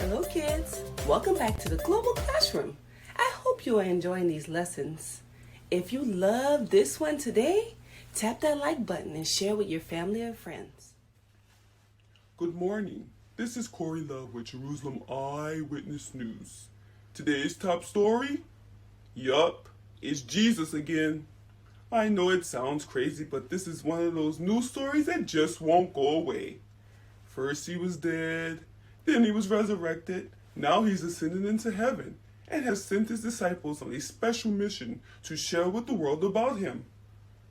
Hello kids, welcome back to the Global Classroom. I hope you are enjoying these lessons. If you love this one today, tap that like button and share with your family and friends. Good morning. This is Corey Love with Jerusalem Eyewitness News. Today's top story? Yup, it's Jesus again. I know it sounds crazy, but this is one of those news stories that just won't go away. First he was dead, then he was resurrected, now he's ascended into heaven and has sent his disciples on a special mission to share with the world about him.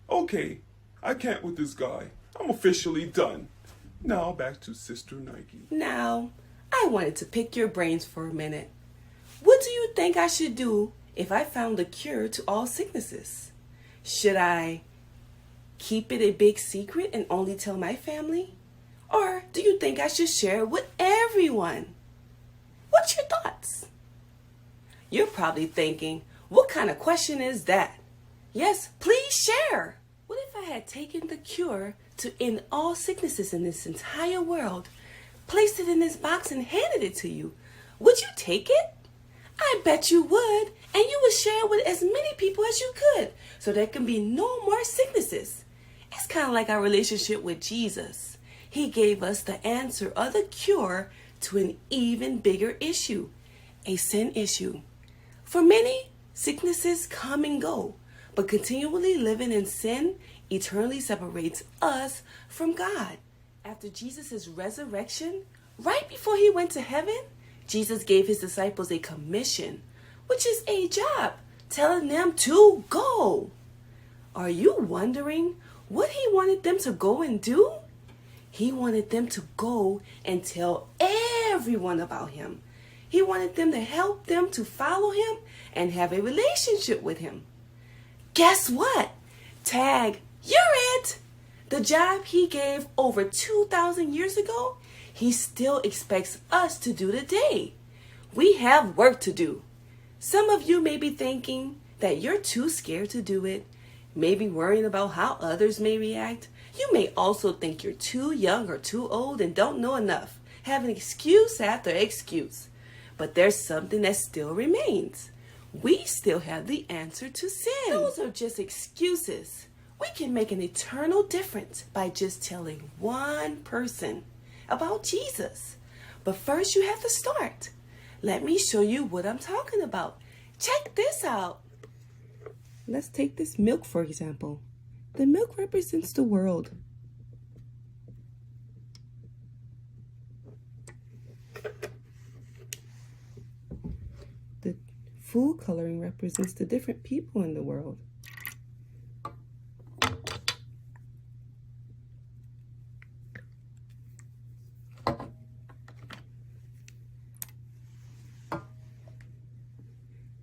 Okay, I can't with this guy. I'm officially done. Now back to Sister Nike. Now, I wanted to pick your brains for a minute. What do you think I should do if I found a cure to all sicknesses? Should I keep it a big secret and only tell my family? Or do you think I should share it with everyone? What's your thoughts? You're probably thinking, what kind of question is that? Yes, please share. What if I had taken the cure to end all sicknesses in this entire world, placed it in this box and handed it to you? Would you take it? I bet you would, and you would share it with as many people as you could, so there can be no more sicknesses. It's kind of like our relationship with Jesus. He gave us the answer or the cure to an even bigger issue, a sin issue. For many, sicknesses come and go, but continually living in sin eternally separates us from God. After Jesus' resurrection, right before he went to heaven, Jesus gave his disciples a commission, which is a job, telling them to go. Are you wondering what he wanted them to go and do? He wanted them to go and tell everyone about him. He wanted them to help them to follow him and have a relationship with him. Guess what? Tag, you're it! The job he gave over 2,000 years ago, he still expects us to do today. We have work to do. Some of you may be thinking that you're too scared to do it, maybe worrying about how others may react. You may also think you're too young or too old and don't know enough, having excuse after excuse. But there's something that still remains. We still have the answer to sin. Those are just excuses. We can make an eternal difference by just telling one person about Jesus. But first you have to start. Let me show you what I'm talking about. Check this out. Let's take this milk, for example. The milk represents the world. The food coloring represents the different people in the world.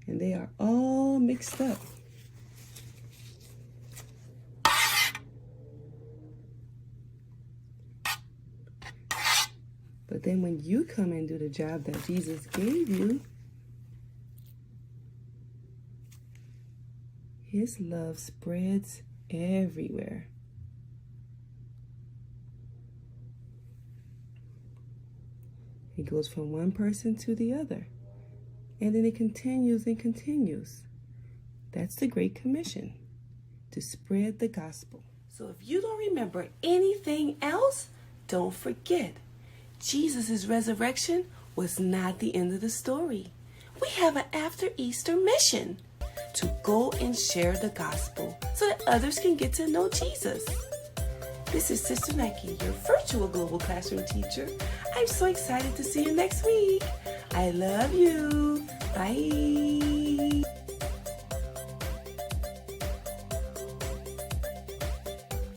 And they are all mixed up. But then when you come and do the job that Jesus gave you, his love spreads everywhere. It goes from one person to the other. And then it continues and continues. That's the Great Commission, to spread the gospel. So if you don't remember anything else, don't forget. Jesus' resurrection was not the end of the story. We have an after Easter mission to go and share the gospel so that others can get to know Jesus. This is Sister Nike, your virtual Global Classroom teacher. I'm so excited to see you next week. I love you. Bye.